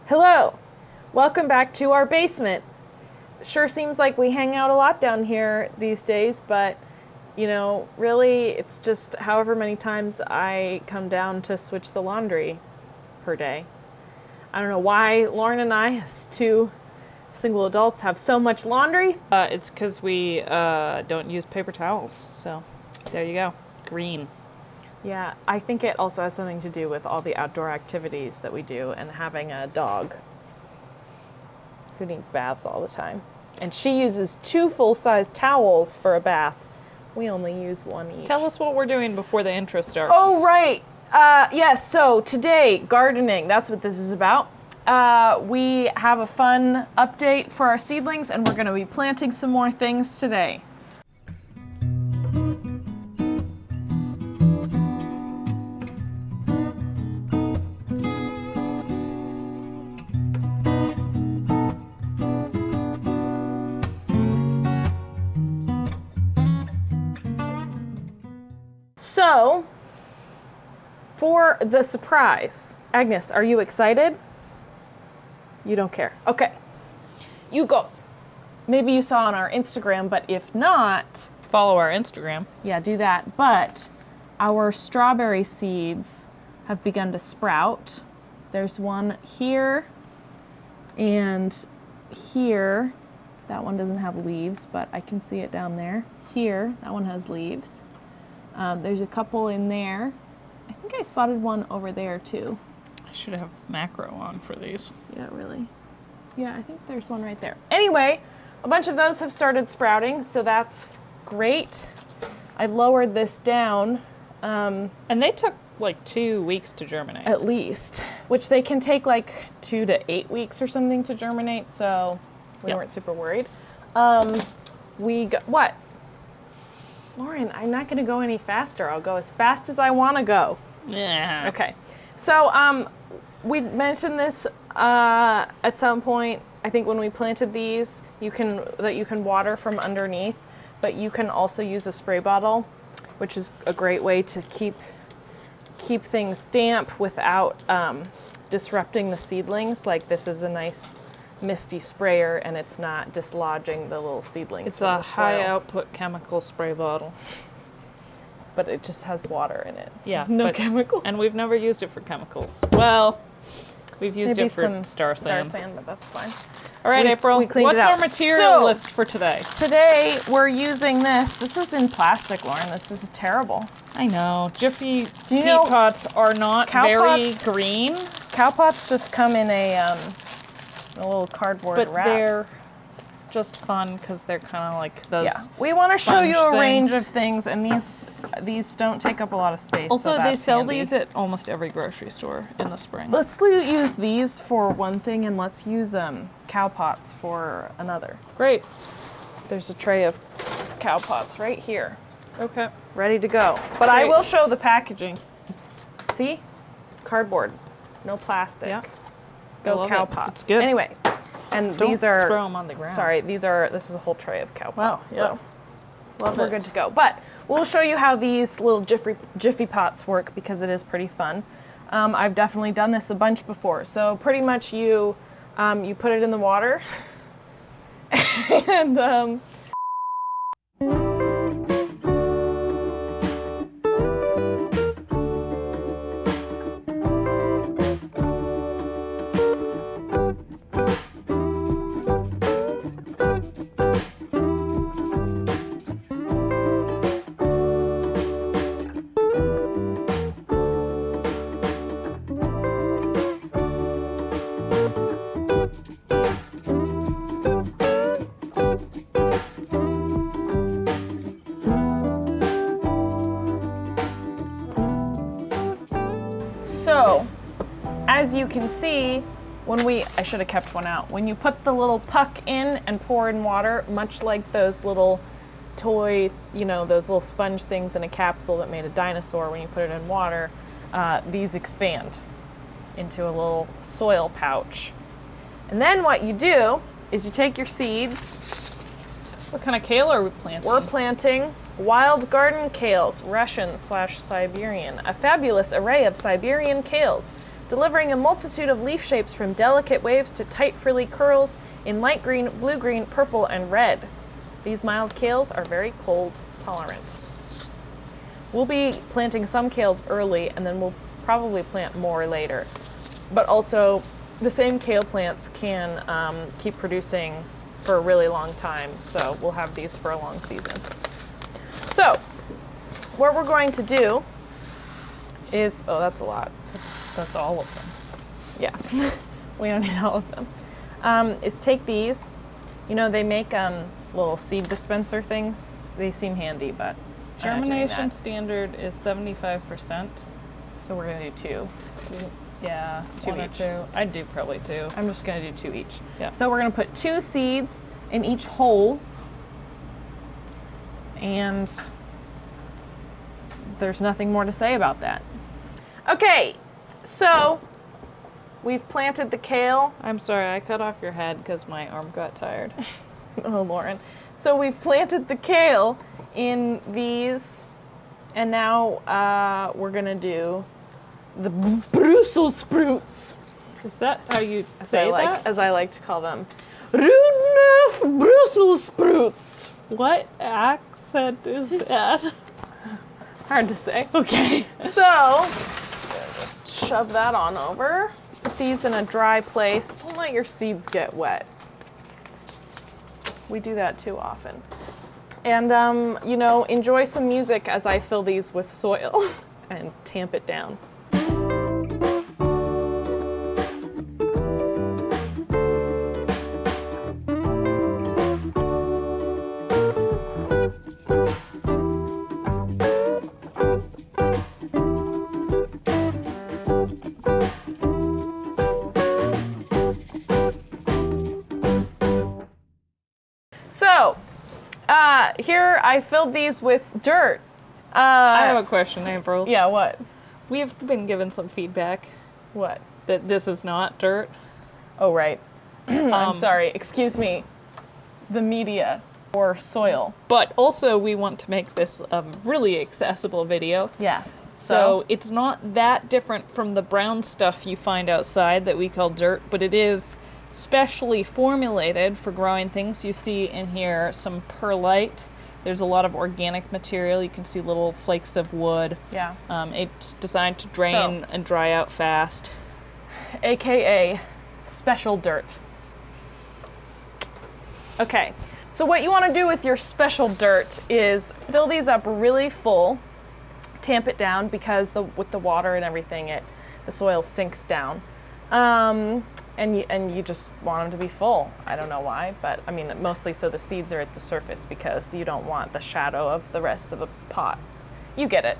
Hello, welcome back to our basement. Sure seems like we hang out a lot down here these days, but really it's just however many times I come down to switch the laundry per day. I don't know why Lauren and I, as two single adults, have so much laundry. It's because we don't use paper towels, so there you go. Green. Yeah, I think it also has something to do with all the outdoor activities that we do and having a dog who needs baths all the time. And she uses 2 full-size towels for a bath. We only use 1 each. Tell us what we're doing before the intro starts. Oh, right. Yes, so today, gardening. That's what this is about. We have a fun update for our seedlings, and we're going to be planting some more things today. So, for the surprise, Agnes, are you excited? You don't care. Okay, you go. Maybe you saw on our Instagram, but if not, follow our Instagram. Yeah, do that. But our strawberry seeds have begun to sprout. There's one here and here. That one doesn't have leaves, but I can see it down there. Here, that one has leaves. There's a couple in there. I think I spotted one over there too. I should have macro on for these. Yeah, really? Yeah, I think there's one right there. Anyway, a bunch of those have started sprouting, so that's great. I've lowered this down. And they took like 2 weeks to germinate. At least, which they can take like 2 to 8 weeks or something to germinate, so we weren't super worried. We got, what? Lauren, I'm not gonna go any faster. I'll go as fast as I wanna go. Yeah. Okay. So, we mentioned this at some point. I think when we planted these, you can water from underneath, but you can also use a spray bottle, which is a great way to keep things damp without disrupting the seedlings. Like this is a nice misty sprayer, and it's not dislodging the little seedlings. It's a high output chemical spray bottle. But it just has water in it. Yeah. No chemicals. And we've never used it for chemicals. Well, we've used Maybe it for some star sand. Star sand, but that's fine. All right, April, we cleaned what's it out. our material list for today? Today, we're using this. This is in plastic, Lauren. This is terrible. I know. Jiffy you peat know pots are not very green. Cow pots just come in a little cardboard but wrap. They're just fun because they're kind of like those. Yeah, we want to show you a sponge range things. of things, and these don't take up a lot of space. Also, so they that's sell handy. these at almost every grocery store in the spring. Let's use these for one thing, and let's use cow pots for another. Great. There's a tray of cow pots right here, Okay. ready to go. But I Great. will show the packaging. See? Cardboard, no plastic. Yeah. Go love cow it. pots. It's good. Anyway, and Don't these are throw them on the ground. Sorry, this is a whole tray of cow Wow, pots. yeah. So Love we're it. good to go. But we'll show you how these little jiffy pots work because it is pretty fun. I've definitely done this a bunch before. So pretty much you put it in the water and so, as you can see, I should have kept one out. When you put the little puck in and pour in water, much like those little toy, those little sponge things in a capsule that made a dinosaur, when you put it in water, these expand into a little soil pouch. And then what you do is you take your seeds. What kind of kale are we planting? We're planting wild garden kales, Russian/Siberian, a fabulous array of Siberian kales, delivering a multitude of leaf shapes from delicate waves to tight frilly curls in light green, blue-green, purple, and red. These mild kales are very cold tolerant. We'll be planting some kales early, and then we'll probably plant more later. But also, the same kale plants can keep producing for a really long time, so we'll have these for a long season. So, what we're going to do is, oh, that's a lot. That's all of them. Yeah, we don't need all of them. Is take these, you know, they make little seed dispenser things. They seem handy, but Germination standard is 75%. So we're gonna do 2. Yeah, Two 1 or each. 2. I'd do probably 2. I'm just gonna do 2 each. Yeah. So we're gonna put 2 seeds in each hole, and there's nothing more to say about that. Okay, so we've planted the kale. I'm sorry, I cut off your head because my arm got tired. Oh, Lauren. So we've planted the kale in these, and now we're gonna do the Brussels sprouts. Is that how you say that? As I like to call them, Rudolph Brussels sprouts. What accent is that? Hard to say. Okay. So, just shove that on over. Put these in a dry place. Don't let your seeds get wet. We do that too often. And, you know, enjoy some music as I fill these with soil and tamp it down. So, here I filled these with dirt. I have a question, April. Yeah, what? We have been given some feedback What? that this is not dirt. Oh, right. I'm sorry. Excuse me. The media or soil. But also we want to make this a really accessible video. Yeah. So it's not that different from the brown stuff you find outside that we call dirt, but it is specially formulated for growing things. You see in here some perlite. There's a lot of organic material. You can see little flakes of wood. Yeah. It's designed to drain and dry out fast. AKA special dirt. Okay. So what you want to do with your special dirt is fill these up really full, tamp it down because with the water and everything, the soil sinks down. And you just want them to be full. I don't know why, but I mean, mostly so the seeds are at the surface because you don't want the shadow of the rest of the pot. You get it.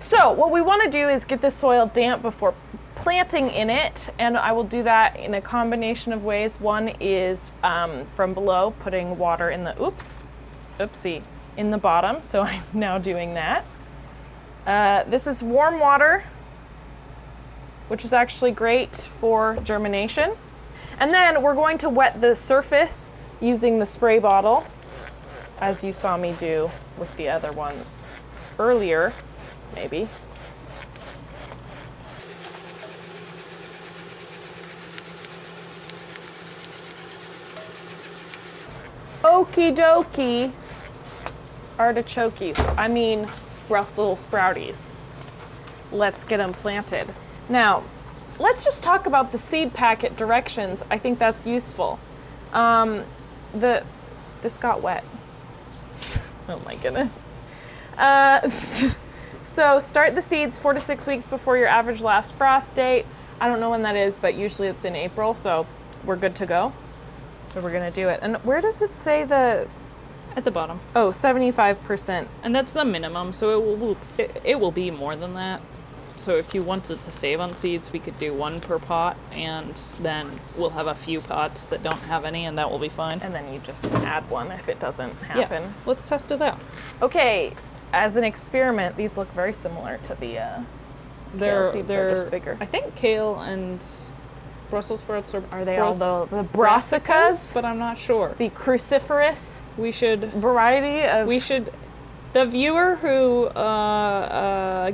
So what we want to do is get the soil damp before planting in it, and I will do that in a combination of ways. One is from below, putting water in the, oopsie, in the bottom, so I'm now doing that. This is warm water, which is actually great for germination. And then we're going to wet the surface using the spray bottle, as you saw me do with the other ones earlier, maybe. Okie dokie artichokes. I mean, Brussels sprouties. Let's get them planted. Now, let's just talk about the seed packet directions. I think that's useful. This got wet. Oh my goodness. So start the seeds 4 to 6 weeks before your average last frost date. I don't know when that is, but usually it's in April, so we're good to go. So we're gonna do it. And where does it say At the bottom. Oh, 75%. And that's the minimum, so it will be more than that. So if you wanted to save on seeds, we could do 1 per pot, and then we'll have a few pots that don't have any, and that will be fine. And then you just add 1 if it doesn't happen. Yeah, let's test it out. Okay, as an experiment, these look very similar to the kale seeds. They're just bigger. I think kale and Brussels sprouts are they all the brassicas? But I'm not sure. The cruciferous We should variety of... we should The viewer who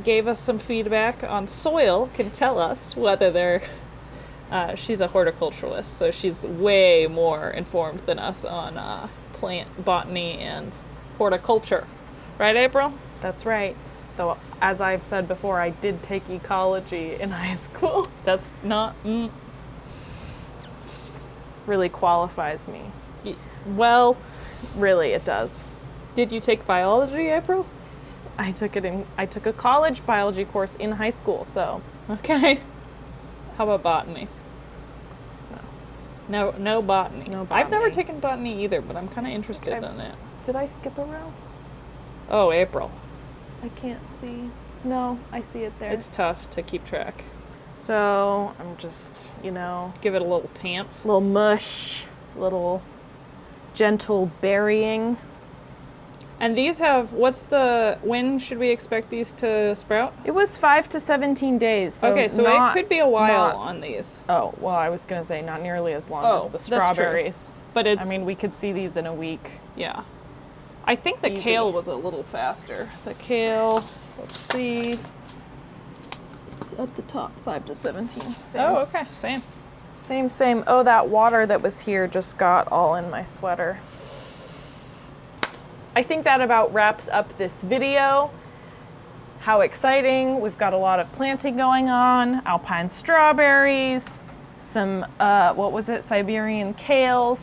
gave us some feedback on soil can tell us whether they're. She's a horticulturalist, so she's way more informed than us on plant botany and horticulture. Right, April? That's right. Though, as I've said before, I did take ecology in high school. That's not. Really qualifies me. Well, Really, it does. did you take biology, April? I took a college biology course in high school, so Okay. How about botany? No botany. No I've never botany. taken botany either, but I'm kind of interested I've- in it. did I skip a row? Oh, April. I can't see. No, I see it there. It's tough to keep track. So I'm just, Give it a little tamp. little mush, little gentle burying. And these have, when should we expect these to sprout? It was 5 to 17 days. So Okay, so not- it could be a while not- on these. Oh, well, I was going to say not nearly as long Oh, as the that's true. strawberries. But it's, I mean, we could see these in a week. yeah. I think the Easy. kale was a little faster. The kale, let's see. It's at the top, 5 to 17. Same. Oh, okay, same. Same. Oh, that water that was here just got all in my sweater. I think that about wraps up this video. How exciting. We've got a lot of planting going on. Alpine strawberries, some, Siberian kales,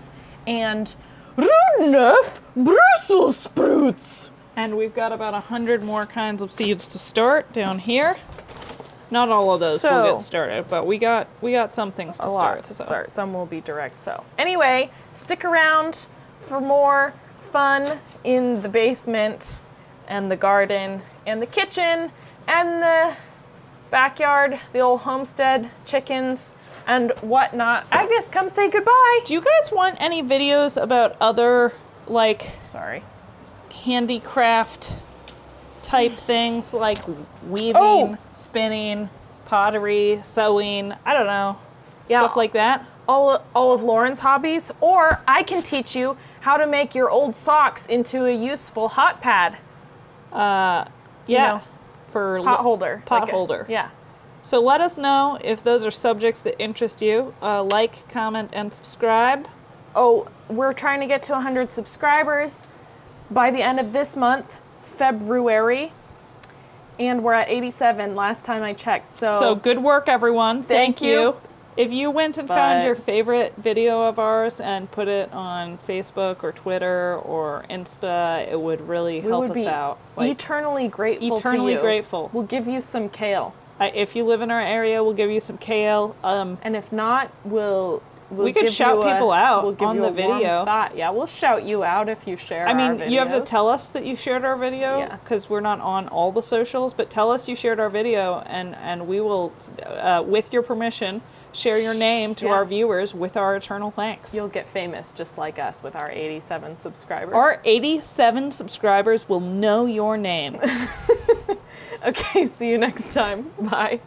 and Rudolph Brussels sprouts. And we've got about 100 more kinds of seeds to start down here. Not all of those will So- get started, but we got some things to A start. lot to so. start. Some will be direct. So anyway, stick around for more fun in the basement and the garden and the kitchen and the backyard, the old homestead, chickens and whatnot. Agnes, come say goodbye. Do you guys want any videos about other, like, Sorry. handicraft type things, like weaving, Oh! spinning, pottery, sewing, I don't know, Yeah. stuff like that? All of Lauren's hobbies, or I can teach you how to make your old socks into a useful hot pad, Yeah, know, for pot holder. pot Like a- holder. Yeah. So let us know if those are subjects that interest you. Like, comment, and subscribe. Oh, we're trying to get to 100 subscribers by the end of this month, February. And we're at 87 last time I checked. So good work, everyone. Thank you. If you went and found But- your favorite video of ours and put it on Facebook or Twitter or Insta, it would really we help would us be out. Like, eternally grateful eternally to you. grateful. We'll give you some kale. If you live in our area, we'll give you some kale. And if not, we'll We could give shout you a- people out we'll give on you the a warm video. thought. Yeah, we'll shout you out if you share I our mean, you have to videos. tell us that you shared our video Yeah. because we're not on all the socials, but tell us you shared our video and we will, with your permission, share your name to Yeah. our viewers with our eternal thanks. You'll get famous just like us with our 87 subscribers. Our 87 subscribers will know your name. Okay, see you next time. Bye.